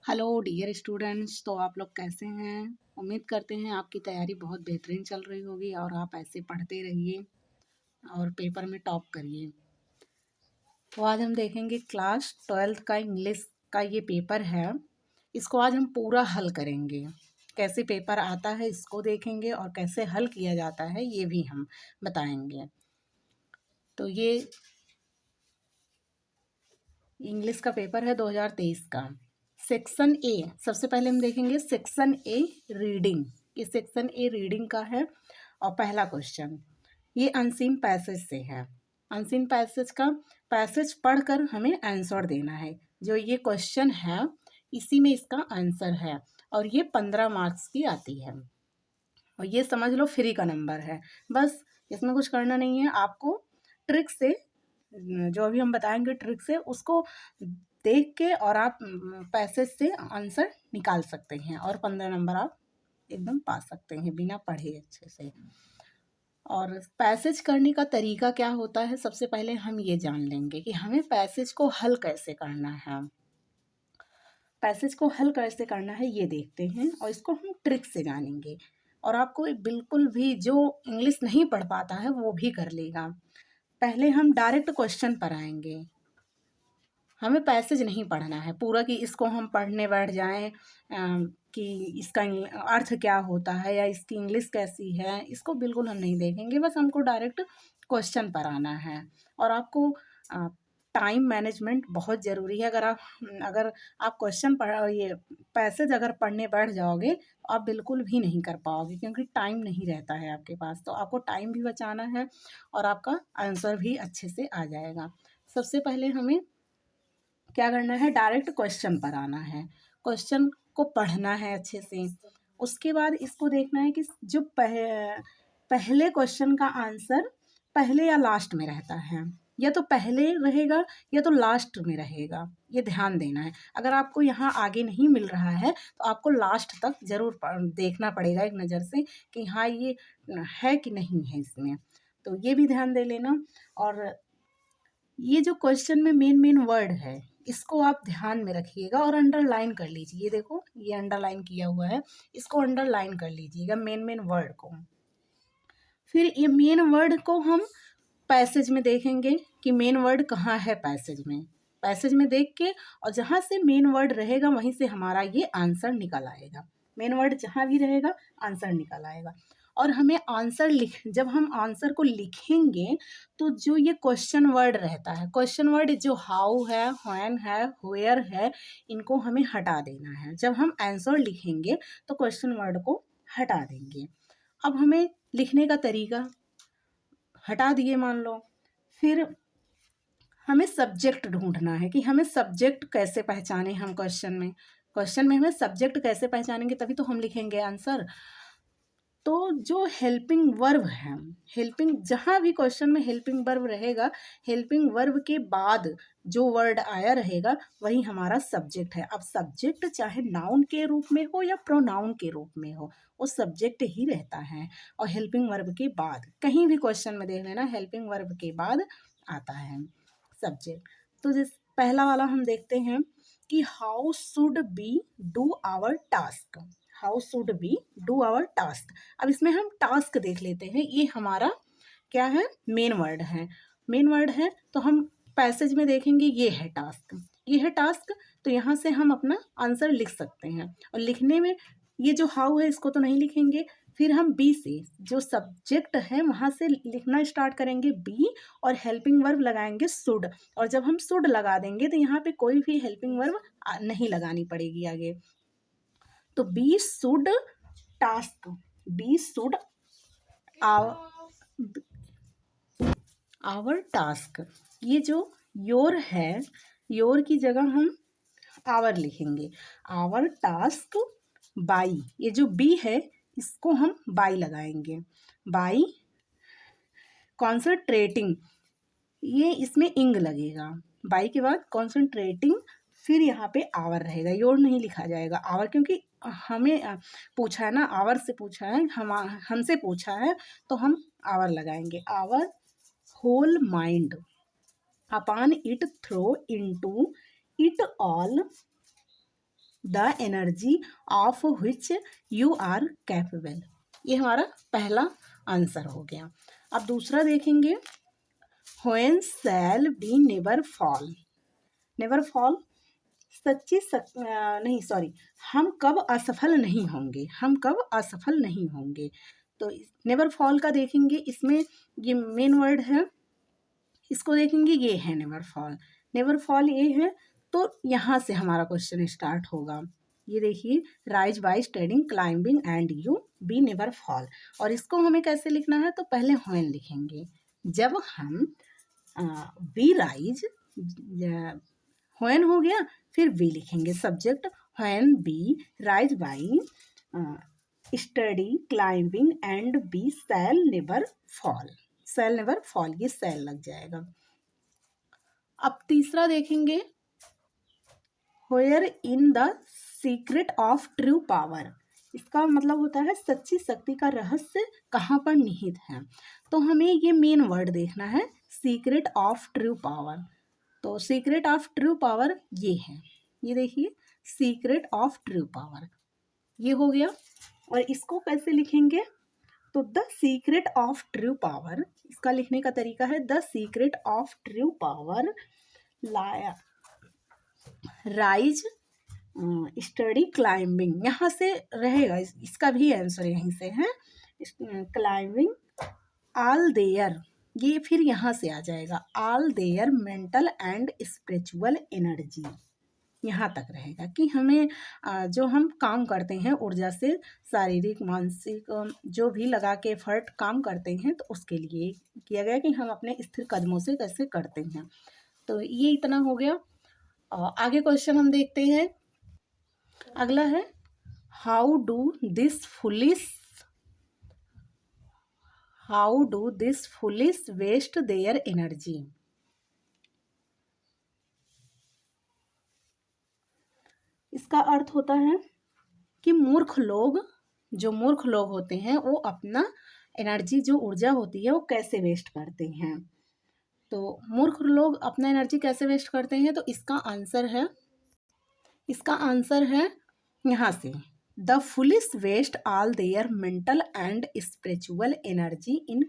Hello dear students. तो आप लोग कैसे हैं? उम्मीद करते हैं आपकी तैयारी बहुत बेहतरीन चल रही होगी और आप ऐसे पढ़ते रहिए और पेपर में टॉप करिए। तो आज हम देखेंगे क्लास 12th का इंग्लिश का ये पेपर है। इसको आज हम पूरा हल करेंगे। कैसे पेपर आता है इसको देखेंगे और कैसे हल किया जाता है ये भी हम बताएंगे। तो ये इंग्लिश का पेपर है 2023 का। सेक्शन ए, सबसे पहले हम देखेंगे सेक्शन ए रीडिंग। ये सेक्शन ए रीडिंग का है और पहला क्वेश्चन ये अनसीन पैसेज से है। अनसीन पैसेज का पैसेज पढ़कर हमें आंसर देना है। जो ये क्वेश्चन है इसी में इसका आंसर है और ये 15 मार्क्स की आती है और ये समझ लो फ्री का नंबर है। बस इसमें कुछ करना नहीं है, आपको ट्रिक से जो अभी हम बताएंगे ट्रिक से उसको देख के और आप पैसेज से आंसर निकाल सकते हैं और 15 नंबर आप एकदम पा सकते हैं बिना पढ़े अच्छे से। और पैसेज करने का तरीका क्या होता है, सबसे पहले हम ये जान लेंगे कि हमें पैसेज को हल कैसे करना है। पैसेज को हल कैसे करना है ये देखते हैं और इसको हम ट्रिक से जानेंगे और आपको बिल्कुल भी जो इंग्लिश नहीं पढ़ पाता है वो भी कर लेगा। पहले हम डायरेक्ट क्वेश्चन पर आएंगे। हमें पैसेज नहीं पढ़ना है पूरा कि इसको हम पढ़ने बैठ जाएं कि इसका अर्थ क्या होता है या इसकी इंग्लिश कैसी है, इसको बिल्कुल हम नहीं देखेंगे। बस हमको डायरेक्ट क्वेश्चन पर आना है और आपको टाइम मैनेजमेंट बहुत ज़रूरी है। अगर आप क्वेश्चन पढ़ ये पैसेज अगर पढ़ने बैठ जाओगे तो आप बिल्कुल भी नहीं कर पाओगे क्योंकि टाइम नहीं रहता है आपके पास। तो आपको टाइम भी बचाना है और आपका आंसर भी अच्छे से आ जाएगा। सबसे पहले हमें क्या करना है, डायरेक्ट क्वेश्चन पर आना है, क्वेश्चन को पढ़ना है अच्छे से। उसके बाद इसको देखना है कि जो पहले क्वेश्चन का आंसर पहले या लास्ट में रहता है, या तो पहले रहेगा या तो लास्ट में रहेगा, ये ध्यान देना है। अगर आपको यहाँ आगे नहीं मिल रहा है तो आपको लास्ट तक ज़रूर देखना पड़ेगा एक नज़र से कि हाँ ये है कि नहीं है इसमें, तो ये भी ध्यान दे लेना। और ये जो क्वेश्चन में मेन मेन वर्ड है इसको आप ध्यान में रखिएगा और अंडरलाइन कर लीजिए। ये देखो ये अंडरलाइन किया हुआ है, इसको अंडरलाइन कर लीजिएगा मेन मेन वर्ड को। फिर ये मेन वर्ड को हम पैसेज में देखेंगे कि मेन वर्ड कहाँ है पैसेज में। पैसेज में देख के और जहाँ से मेन वर्ड रहेगा वहीं से हमारा ये आंसर निकल आएगा। मेन वर्ड जहाँ भी रहेगा आंसर निकल आएगा। और हमें आंसर जब हम आंसर को लिखेंगे तो जो ये क्वेश्चन वर्ड रहता है, क्वेश्चन वर्ड जो हाउ है, व्हेन है, वेयर है, इनको हमें हटा देना है। जब हम आंसर लिखेंगे तो क्वेश्चन वर्ड को हटा देंगे। अब हमें लिखने का तरीका हटा दिए मान लो, फिर हमें सब्जेक्ट ढूंढना है कि हमें सब्जेक्ट कैसे पहचाने। हम क्वेश्चन में हमें सब्जेक्ट कैसे पहचानेंगे तभी तो हम लिखेंगे आंसर। तो जो हेल्पिंग वर्ब है, हेल्पिंग जहाँ भी क्वेश्चन में हेल्पिंग वर्ब रहेगा, हेल्पिंग वर्ब के बाद जो वर्ड आया रहेगा वही हमारा सब्जेक्ट है। अब सब्जेक्ट चाहे नाउन के रूप में हो या प्रोनाउन के रूप में हो, वो सब्जेक्ट ही रहता है। और हेल्पिंग वर्ब के बाद कहीं भी क्वेश्चन में देख लेना हेल्पिंग वर्ब के बाद आता है सब्जेक्ट। तो जिस पहला वाला हम देखते हैं कि how should be do our task. How should be do our task. अब इसमें हम टास्क देख लेते हैं। ये हमारा क्या है, मेन वर्ड है। मेन वर्ड है तो हम पैसेज में देखेंगे ये है टास्क, ये है टास्क। तो यहाँ से हम अपना आंसर लिख सकते हैं और लिखने में ये जो हाउ है इसको तो नहीं लिखेंगे, फिर हम बी से जो सब्जेक्ट है वहाँ से लिखना स्टार्ट करेंगे बी और हेल्पिंग वर्ब लगाएंगे शुड। और जब हम शुड लगा देंगे तो यहाँ पे कोई भी हेल्पिंग वर्ब नहीं लगानी पड़ेगी आगे। तो be should task, be should our task. ये जो योर है, योर की जगह हम आवर लिखेंगे, आवर टास्क बाई। ये जो बी है इसको हम बाई लगाएंगे, बाई कॉन्सनट्रेटिंग, ये इसमें इंग लगेगा। बाई के बाद कॉन्सनट्रेटिंग, फिर यहाँ पे आवर रहेगा, योर नहीं लिखा जाएगा आवर, क्योंकि हमें पूछा है ना, आवर से पूछा है, हमसे पूछा है तो हम आवर लगाएंगे। Our whole mind upon it throw into it all the energy of which you are capable. ये हमारा पहला आंसर हो गया। अब दूसरा देखेंगे, when shall be never fall. Never fall नहीं सॉरी, हम कब असफल नहीं होंगे, हम कब असफल नहीं होंगे। तो नेवर फॉल का देखेंगे, इसमें ये मेन वर्ड है, इसको देखेंगे, ये है नेवर फॉल। नेवर फॉल ये है, तो यहाँ से हमारा क्वेश्चन स्टार्ट होगा। ये देखिए, rise by studying climbing and you B never fall. और इसको हमें कैसे लिखना है, तो पहले व्हेन लिखेंगे। जब हम वी राइज, व्हेन हो गया, फिर वी लिखेंगे subject, when be rise by study climbing and be shall never fall. Shall never fall, ये शैल लग जाएगा। अब तीसरा देखेंगे, where in the secret of true power. इसका मतलब होता है सच्ची शक्ति का रहस्य कहाँ पर निहित है। तो हमें ये मेन वर्ड देखना है, सीक्रेट ऑफ ट्रू पावर। तो सीक्रेट ऑफ ट्रू पावर ये है, ये देखिए, सीक्रेट ऑफ ट्रू पावर, ये हो गया। और इसको कैसे लिखेंगे, तो the secret of true power, इसका लिखने का तरीका है the secret of true power rise study climbing, यहाँ से रहेगा, इसका भी आंसर यहीं से है, क्लाइंबिंग ऑल देयर, ये फिर यहाँ से आ जाएगा, all their mental and spiritual energy, यहाँ तक रहेगा कि हमें जो हम काम करते हैं ऊर्जा से, शारीरिक मानसिक जो भी लगा के एफर्ट काम करते हैं, तो उसके लिए किया गया कि हम अपने स्थिर कदमों से कैसे करते हैं। तो ये इतना हो गया। आगे क्वेश्चन हम देखते हैं। अगला है, how do this foolish waste their energy. इसका अर्थ होता है कि मूर्ख लोग होते हैं, वो अपना एनर्जी, जो ऊर्जा होती है, वो कैसे वेस्ट करते हैं। तो मूर्ख लोग अपना एनर्जी कैसे वेस्ट करते हैं, तो इसका आंसर है यहाँ से, the foolish waste all their mental and spiritual energy in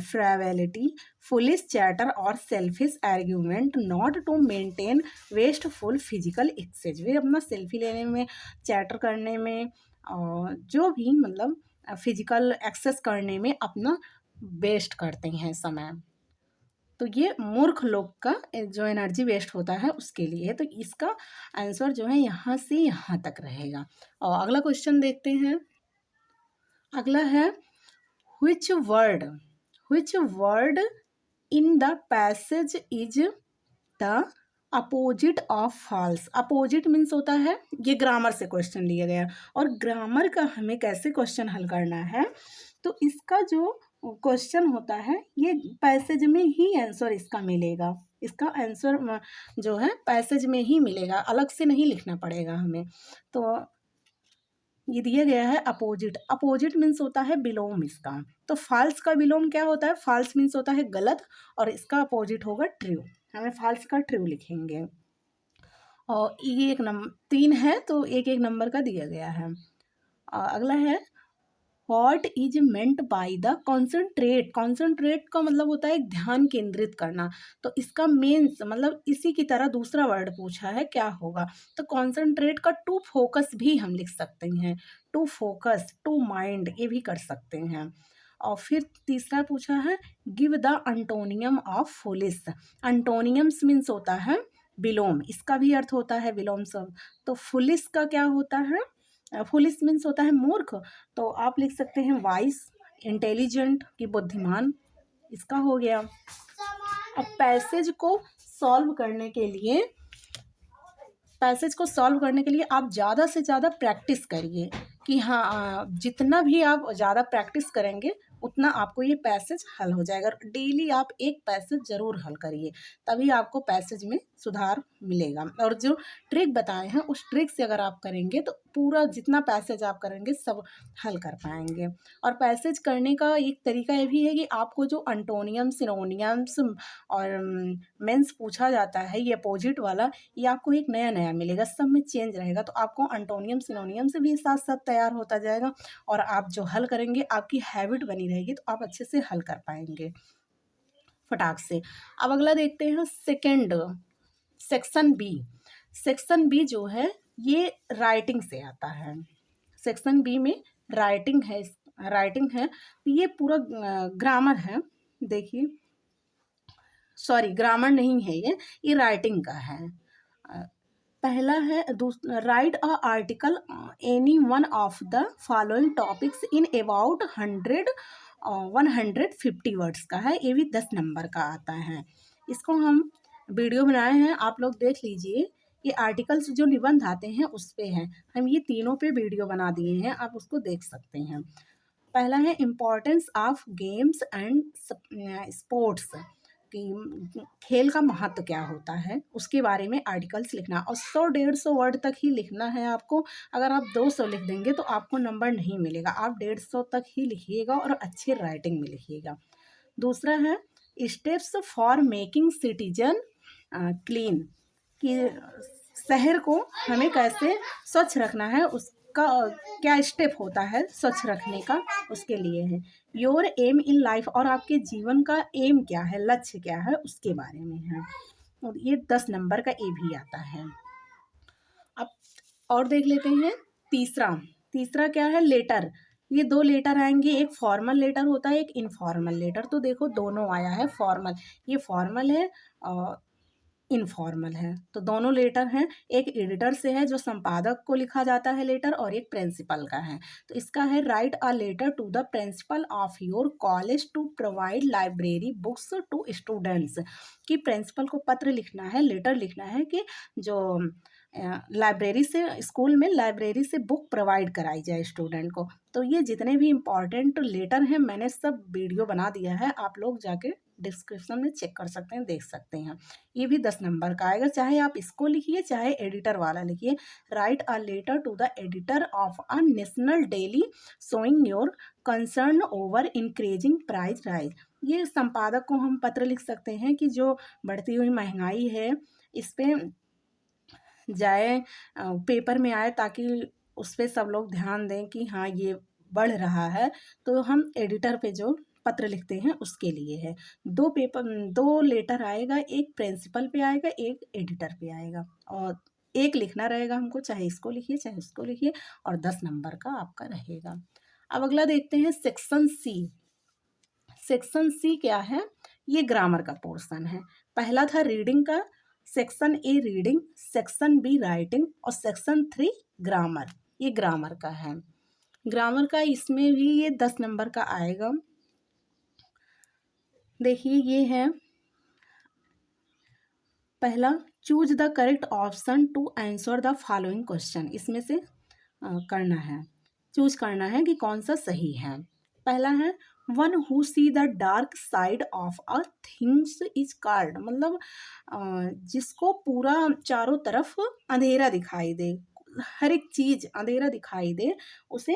frivolity, foolish chatter और selfish argument not to maintain wasteful physical exercise. वे अपना सेल्फी लेने में, चैटर करने में, और जो भी मतलब फिजिकल एक्सेस करने में अपना वेस्ट करते हैं समय। तो ये मूर्ख लोग का जो एनर्जी वेस्ट होता है उसके लिए है। तो इसका आंसर जो है यहाँ से यहाँ तक रहेगा। और अगला क्वेश्चन देखते हैं। अगला है, which word in the passage is the opposite of falls. Opposite means होता है, ये ग्रामर से क्वेश्चन लिया गया, और ग्रामर का हमें कैसे क्वेश्चन हल करना है, तो इसका जो क्वेश्चन होता है, ये पैसेज में ही आंसर इसका मिलेगा। इसका आंसर जो है पैसेज में ही मिलेगा, अलग से नहीं लिखना पड़ेगा हमें। तो ये दिया गया है अपोजिट। अपोजिट मीन्स होता है विलोम इसका। तो फाल्स का विलोम क्या होता है, फाल्स मीन्स होता है गलत, और इसका अपोजिट होगा ट्रू। हमें फाल्स का ट्रू लिखेंगे। और ये 3 है, तो एक नंबर का दिया गया है। अगला है, what is meant by the concentrate. Concentrate का मतलब होता है ध्यान केंद्रित करना। तो इसका मीन्स मतलब इसी की तरह दूसरा वर्ड पूछा है, क्या होगा, तो कॉन्सेंट्रेट का टू फोकस भी हम लिख सकते हैं, टू फोकस, टू माइंड, ये भी कर सकते हैं। और फिर तीसरा पूछा है, give the antonym of foolish. Antonyms means होता है विलोम, इसका भी अर्थ होता है विलोम शब्द। तो फुलिश का क्या होता है, फुलिश मीन्स होता है मूर्ख, तो आप लिख सकते हैं वाइस, इंटेलिजेंट की बुद्धिमान, इसका हो गया। अब पैसेज को सॉल्व करने के लिए आप ज़्यादा से ज़्यादा प्रैक्टिस करिए, कि हाँ जितना भी आप ज़्यादा प्रैक्टिस करेंगे उतना आपको ये पैसेज हल हो जाएगा। डेली आप एक पैसेज ज़रूर हल करिए, तभी आपको पैसेज में सुधार मिलेगा। और जो ट्रिक बताए हैं उस ट्रिक से अगर आप करेंगे तो पूरा जितना पैसेज आप करेंगे सब हल कर पाएंगे। और पैसेज करने का एक तरीका ये भी है कि आपको जो अंटोनियम सिनोनियम्स और मेंस पूछा जाता है ये अपोजिट वाला, ये आपको एक नया नया मिलेगा, सब में चेंज रहेगा। तो आपको अंटोनियम सिनोनियम से भी साथ साथ तैयार होता जाएगा, और आप जो हल करेंगे आपकी हैबिट बनी रहेगी तो आप अच्छे से हल कर पाएंगे फटाक से। अब अगला देखते हैं second, section B. Section B जो है ये राइटिंग से आता है। सेक्शन बी में राइटिंग है, राइटिंग है। ये पूरा ग्रामर है। देखिए, सॉरी ग्रामर नहीं है, ये राइटिंग का है। पहला है write a article any one of the following topics in about 150 words का है। ये भी 10 नंबर का आता है। इसको हम वीडियो बनाए हैं, आप लोग देख लीजिए। ये आर्टिकल्स जो निबंध आते हैं उस पे हैं, हम ये तीनों पे वीडियो बना दिए हैं, आप उसको देख सकते हैं। पहला है importance of games and sports, कि खेल का महत्व क्या होता है उसके बारे में आर्टिकल्स लिखना, और 100-150 वर्ड तक ही लिखना है आपको। अगर आप 200 लिख देंगे तो आपको नंबर नहीं मिलेगा, आप 150 तक ही लिखिएगा और अच्छी राइटिंग में लिखिएगा। दूसरा है steps for making citizen clean, कि शहर को हमें कैसे स्वच्छ रखना है, उसका क्या स्टेप होता है स्वच्छ रखने का, उसके लिए है। योर एम इन लाइफ, और आपके जीवन का एम क्या है, लक्ष्य क्या है, उसके बारे में है। और ये 10 नंबर का ए भी आता है। अब और देख लेते हैं तीसरा। तीसरा क्या है, लेटर। ये 2 लेटर आएंगे, एक फॉर्मल लेटर होता है, एक इनफॉर्मल लेटर। तो देखो दोनों आया है फॉर्मल, ये फॉर्मल है और इनफॉर्मल है, तो दोनों लेटर हैं। एक एडिटर से है जो संपादक को लिखा जाता है लेटर, और एक प्रिंसिपल का है। तो इसका है write a letter to the principal of your college to provide library books to students, कि प्रिंसिपल को पत्र लिखना है, लेटर लिखना है कि जो लाइब्रेरी से, स्कूल में लाइब्रेरी से बुक प्रोवाइड कराई जाए स्टूडेंट को। तो ये जितने भी इम्पॉर्टेंट लेटर हैं मैंने सब वीडियो बना दिया है, आप लोग जाके डिस्क्रिप्शन में चेक कर सकते हैं, देख सकते हैं। ये भी 10 नंबर का आएगा, चाहे आप इसको लिखिए चाहे एडिटर वाला लिखिए। Write a letter to the editor of a national daily showing your concern over increasing price rise, ये संपादक को हम पत्र लिख सकते हैं कि जो बढ़ती हुई महंगाई है इस पे जाए, पेपर में आए, ताकि उस पर सब लोग ध्यान दें कि हाँ ये बढ़ रहा है। तो हम एडिटर पे जो पत्र लिखते हैं उसके लिए है। 2 लेटर आएगा, एक प्रिंसिपल पे आएगा, एक एडिटर पे आएगा, और एक लिखना रहेगा हमको, चाहे इसको लिखिए चाहे उसको लिखिए, और 10 नंबर का आपका रहेगा। अब अगला देखते हैं सेक्शन सी। सेक्शन सी क्या है, ये ग्रामर का पोर्शन है। पहला था रीडिंग का, section A reading, section be writing, और सेक्शन 3 ग्रामर, ये ग्रामर का है। ग्रामर का इसमें भी ये 10 नंबर का आएगा। देखिए ये है पहला, choose the correct option to answer the following question, इसमें से करना है, चूज करना है कि कौन सा सही है। पहला है one who see the dark side of a things is called, मतलब जिसको पूरा चारों तरफ अंधेरा दिखाई दे, हर एक चीज अंधेरा दिखाई दे, उसे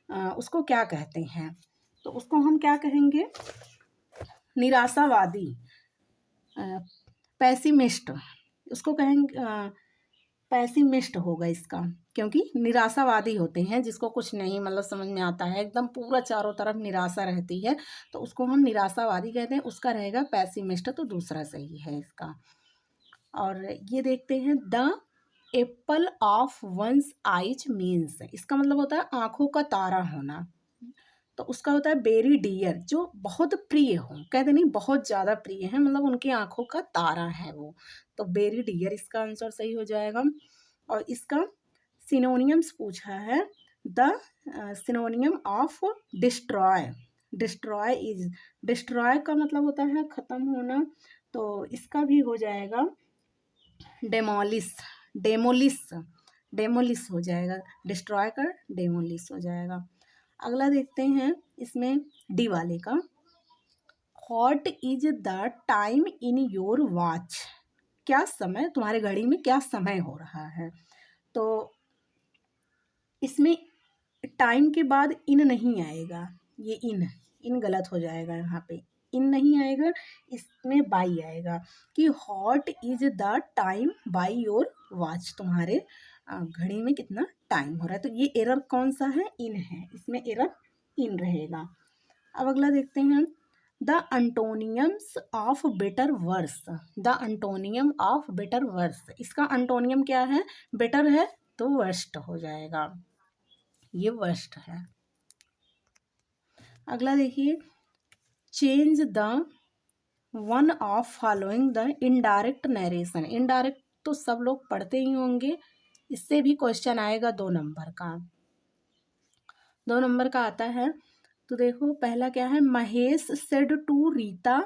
उसको क्या कहते हैं। तो उसको हम क्या कहेंगे, निराशावादी, पैसिमिस्ट, उसको कहेंगे पैसिमिस्ट होगा इसका, क्योंकि निराशावादी होते हैं जिसको कुछ नहीं मतलब समझ में आता है, एकदम पूरा चारों तरफ निराशा रहती है, तो उसको हम निराशावादी कहते हैं, उसका रहेगा पैसिमिस्ट, तो दूसरा सही है इसका। और ये देखते हैं the Apple of once eyes means, इसका मतलब होता है आंखों का तारा होना। तो उसका होता है वेरी डियर, जो बहुत प्रिय हो, कहते नहीं बहुत ज़्यादा प्रिय है, मतलब उनकी आंखों का तारा है वो। तो वेरी डियर इसका आंसर सही हो जाएगा। और इसका सिनोनियम्स पूछा है, the सिनोनियम of destroy, destroy is, destroy का मतलब होता है ख़त्म होना, तो इसका भी हो जाएगा डेमोलिश, डेमोलिश, डेमोलिश हो जाएगा, डिस्ट्रॉय का डेमोलिश हो जाएगा। अगला देखते हैं इसमें डी वाले का, what is the time in your watch, क्या समय तुम्हारे घड़ी में क्या समय हो रहा है। तो इसमें टाइम के बाद इन नहीं आएगा, ये इन गलत हो जाएगा, यहाँ पे इन नहीं आएगा, इसमें बाई आएगा कि what is the time by your watch, तुम्हारे घड़ी में कितना टाइम हो रहा है। तो ये एरर कौन सा है, इन है, इसमें एरर इन रहेगा। अब अगला देखते हैं the antonyms of better worse, the antonym of better worse, इसका अंटोनियम क्या है, बेटर है तो वर्स्ट हो जाएगा, ये वर्स्ट है। अगला देखिए change the one of following the indirect narration, indirect तो सब लोग पढ़ते ही होंगे, इससे भी क्वेश्चन आएगा 2 नंबर का, 2 नंबर का आता है। तो देखो पहला क्या है, Mahesh said to Rita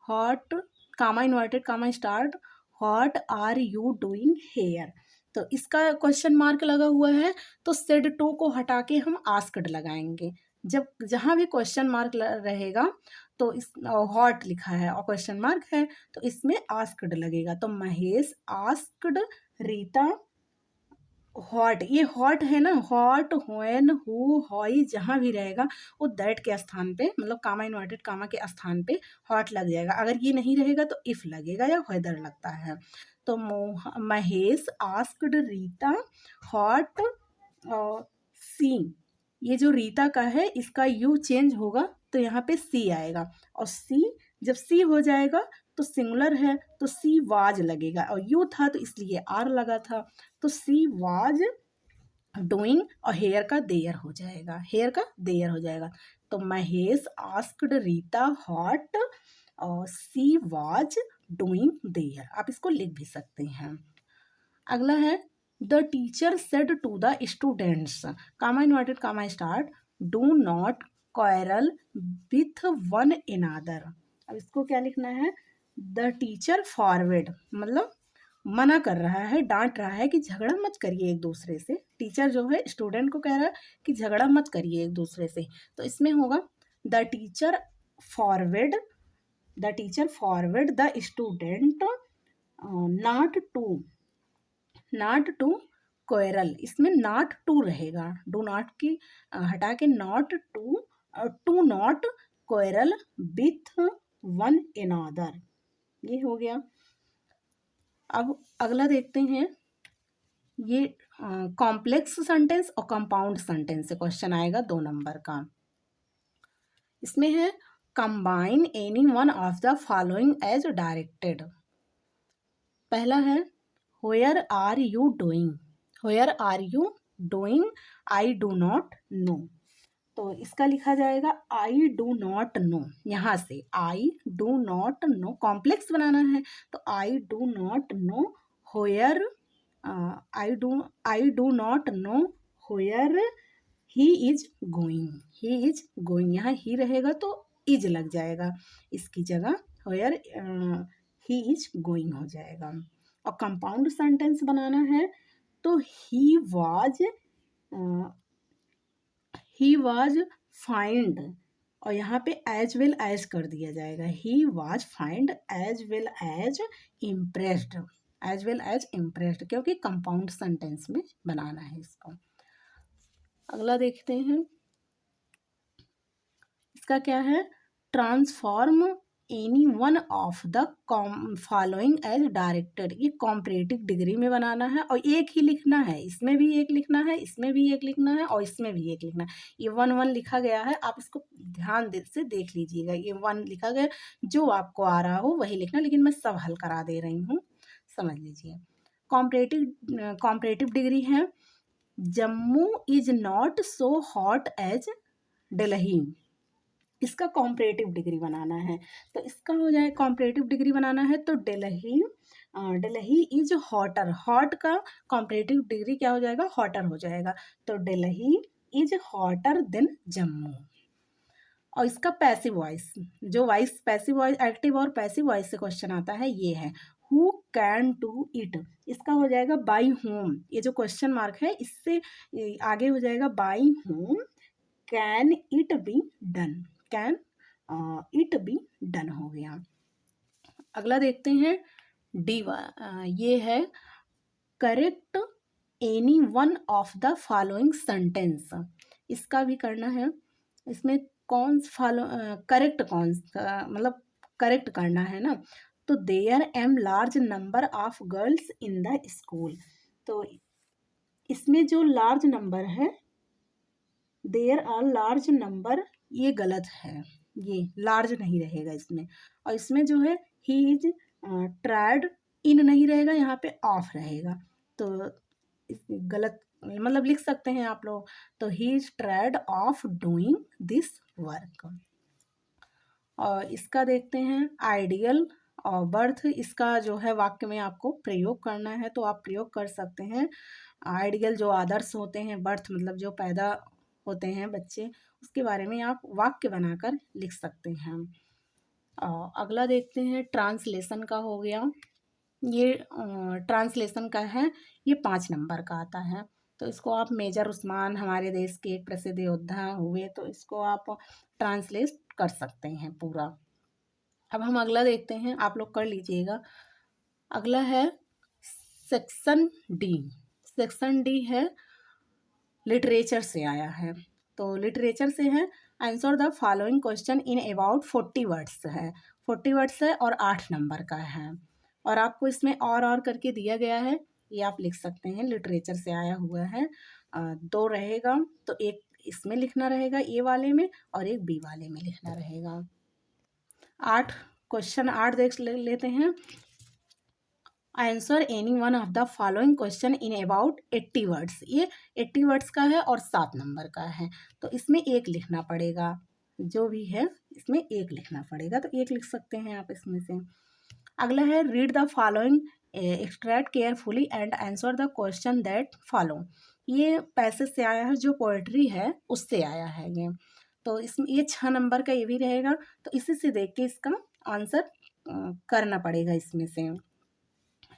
hot comma inverted comma start what are you doing here, तो इसका क्वेश्चन मार्क लगा हुआ है, तो सेड टू को हटा के हम आस्क्ड लगाएंगे, जब जहाँ भी क्वेश्चन मार्क रहेगा तो इस हॉट लिखा है और क्वेश्चन मार्क है तो इसमें आस्क्ड लगेगा, तो महेश आस्क्ड रीता हॉट, ये हॉट है ना, हॉट व्हेन हु हॉई जहाँ भी रहेगा वो दैट के स्थान पे, मतलब कामा इन्वर्टेड कामा के स्थान पे हॉट लग जाएगा, अगर ये नहीं रहेगा तो इफ लगेगा या वेदर लगता है। तो महेश आस्क्ड रीता हॉट सी, ये जो रीता का है इसका यू चेंज होगा तो यहाँ पे सी आएगा, और सी जब सी हो जाएगा तो सिंगुलर है तो सी वाज लगेगा, और यू था तो इसलिए आर लगा था, तो सी वाज डूइंग और हेयर का देयर हो जाएगा, हेयर का देयर हो जाएगा। तो महेश आस्क्ड रीता हॉट और सी वाज डूइंग देयर, आप इसको लिख भी सकते हैं। अगला है the teacher said to the students comma inverted comma start do not quarrel with one another, अब इसको क्या लिखना है, द टीचर फॉरवर्ड, मतलब मना कर रहा है, डांट रहा है कि झगड़ा मत करिए एक दूसरे से, टीचर जो है स्टूडेंट को कह रहा है कि झगड़ा मत करिए एक दूसरे से, तो इसमें होगा the teacher forward, the teacher forward the student not to quarrel, इसमें नॉट टू रहेगा, डू नॉट की हटा के not to, to not quarrel with one another, ये हो गया। अब अगला देखते हैं, ये कॉम्प्लेक्स सेंटेंस और कंपाउंड सेंटेंस से क्वेश्चन आएगा 2 नंबर का। इसमें है combine any one of the following as directed, पहला है where are you doing, where are you doing I do not no, तो इसका लिखा जाएगा आई डू नॉट नो, यहाँ से I do not know, complex बनाना है तो I do not know where, I do not know where he is going, he is going, यहाँ ही रहेगा तो इज लग जाएगा इसकी जगह, व्हेयर ही इज गोइंग हो जाएगा। और कंपाउंड सेंटेंस बनाना है तो ही वाज फाइंड, और यहाँ पे एज वेल एज कर दिया जाएगा, he was find as well as impressed, as well as impressed, क्योंकि कंपाउंड सेंटेंस में बनाना है इसको। अगला देखते हैं, इसका क्या है, transform any one of the following as directed, ये कॉम्परेटिव डिग्री में बनाना है और एक ही लिखना है, इसमें भी एक लिखना है, इसमें भी एक लिखना है और इसमें भी एक लिखना है, ये 1 लिखा गया है, आप इसको ध्यान से देख लीजिएगा, ये 1 लिखा गया, जो आपको आ रहा हो वही लिखना, लेकिन मैं सब हल करा दे रही हूँ, समझ लीजिए। कॉम्परेटिव डिग्री है Jammu is not so hot as Delhi, इसका कॉम्परेटिव डिग्री बनाना है, तो इसका हो जाए कॉम्परेटिव डिग्री बनाना है तो दिल्ली इज हॉटर, हॉट का कॉम्परेटिव डिग्री क्या हो जाएगा, हॉटर हो जाएगा, तो Delhi is hotter then Jammu. और इसका पैसिव वॉइस, जो वॉइस पैसिव वॉइस, एक्टिव और पैसिव वॉइस से क्वेश्चन आता है ये है हु कैन डू इट, इसका हो जाएगा बाई होम, ये जो क्वेश्चन मार्क है इससे आगे हो जाएगा by home can it be done, can it be done हो गया। अगला देखते हैं डी, ये है correct any one of the following sentence. इसका भी करना है। इसमें कौन फॉलो करेक्ट कौन सा, मतलब करेक्ट करना है ना। तो there am large number of girls in the school, तो इसमें जो लार्ज नंबर है, देयर आर लार्ज नंबर, ये गलत है, ये लार्ज नहीं रहेगा इसमें। और इसमें जो है ही इज ट्राइड, इन नहीं रहेगा, यहाँ पे ऑफ रहेगा। तो गलत मतलब लिख सकते हैं आप लोग। तो he is tried of doing this work. और इसका देखते हैं आइडियल और बर्थ, इसका जो है वाक्य में आपको प्रयोग करना है, तो आप प्रयोग कर सकते हैं। आइडियल जो आदर्श होते हैं, बर्थ मतलब जो पैदा होते हैं बच्चे, उसके बारे में आप वाक्य बनाकर लिख सकते हैं। अगला देखते हैं ट्रांसलेशन का हो गया। ये ट्रांसलेशन का है, ये 5 नंबर का आता है। तो इसको आप मेजर उस्मान हमारे देश के एक प्रसिद्ध योद्धा हुए, तो इसको आप ट्रांसलेट कर सकते हैं पूरा। अब हम अगला देखते हैं, आप लोग कर लीजिएगा। अगला है सेक्शन डी। सेक्शन डी है लिटरेचर से आया है। तो लिटरेचर से है answer the following question in about 40 words है। 40 वर्ड्स है और 8 नंबर का है। और आपको इसमें और करके दिया गया है, ये आप लिख सकते हैं। लिटरेचर से आया हुआ है। 2 रहेगा, तो एक इसमें लिखना रहेगा ए वाले में, और एक बी वाले में लिखना रहेगा। 8 क्वेश्चन 8 देख लेते हैं। Answer any one of the following question in about 80 words. ये 80 वर्ड्स का है और 7 नंबर का है, तो इसमें एक लिखना पड़ेगा। जो भी है इसमें एक लिखना पड़ेगा, तो एक लिख सकते हैं आप इसमें से। अगला है read the following extract carefully and answer the question that follow. ये पैसेज से आया है, जो पोएट्री है उससे आया है ये। तो इसमें ये 6 नंबर का ये भी रहेगा, तो इसी से देख के इसका आंसर करना पड़ेगा इसमें से।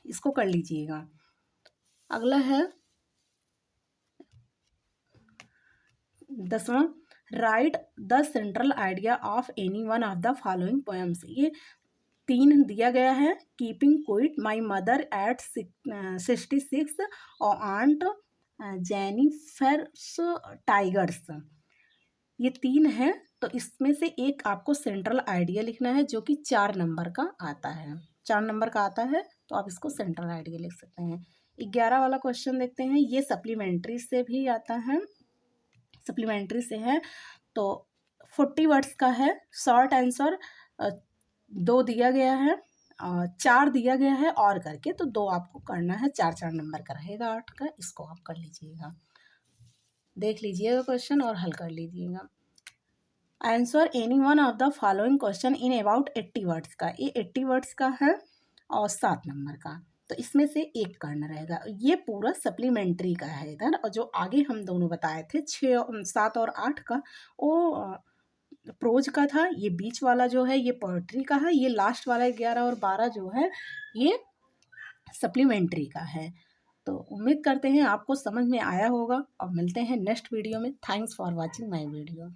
इसको कर लीजिएगा। अगला है 10वां, write the central idea of any one of the following poems. ये 3 दिया गया है। Keeping quiet, my mother at 66 और आंट जेनिफर्स टाइगर्स, ये 3 है। तो इसमें से एक आपको सेंट्रल आइडिया लिखना है, जो कि 4 नंबर का आता है। 4 नंबर का आता है, तो आप इसको सेंट्रल आइडिया लिख सकते हैं। 11 वाला क्वेश्चन देखते हैं। ये सप्लीमेंट्री से भी आता है, सप्लीमेंट्री से है। तो 40 वर्ड्स का है। शॉर्ट आंसर 2 दिया गया है, 4 दिया गया है और करके, तो 2 आपको करना है। 4 नंबर का रहेगा 8 का। इसको आप कर लीजिएगा। देख लीजिएगा क्वेश्चन और हल कर लीजिएगा। Answer any one of the following question in about 80 words का। ये 80 वर्ड्स का है और 7 नंबर का, तो इसमें से एक करना रहेगा। ये पूरा सप्लीमेंट्री का है इधर, और जो आगे हम दोनों बताए थे 6, 7 और 8 का, वो प्रोज का था। ये बीच वाला जो है ये पोएट्री का है। ये लास्ट वाला 11 और 12 जो है ये सप्लीमेंट्री का है। तो उम्मीद करते हैं आपको समझ में आया होगा, और मिलते हैं नेक्स्ट वीडियो में। Thanks for watching my video.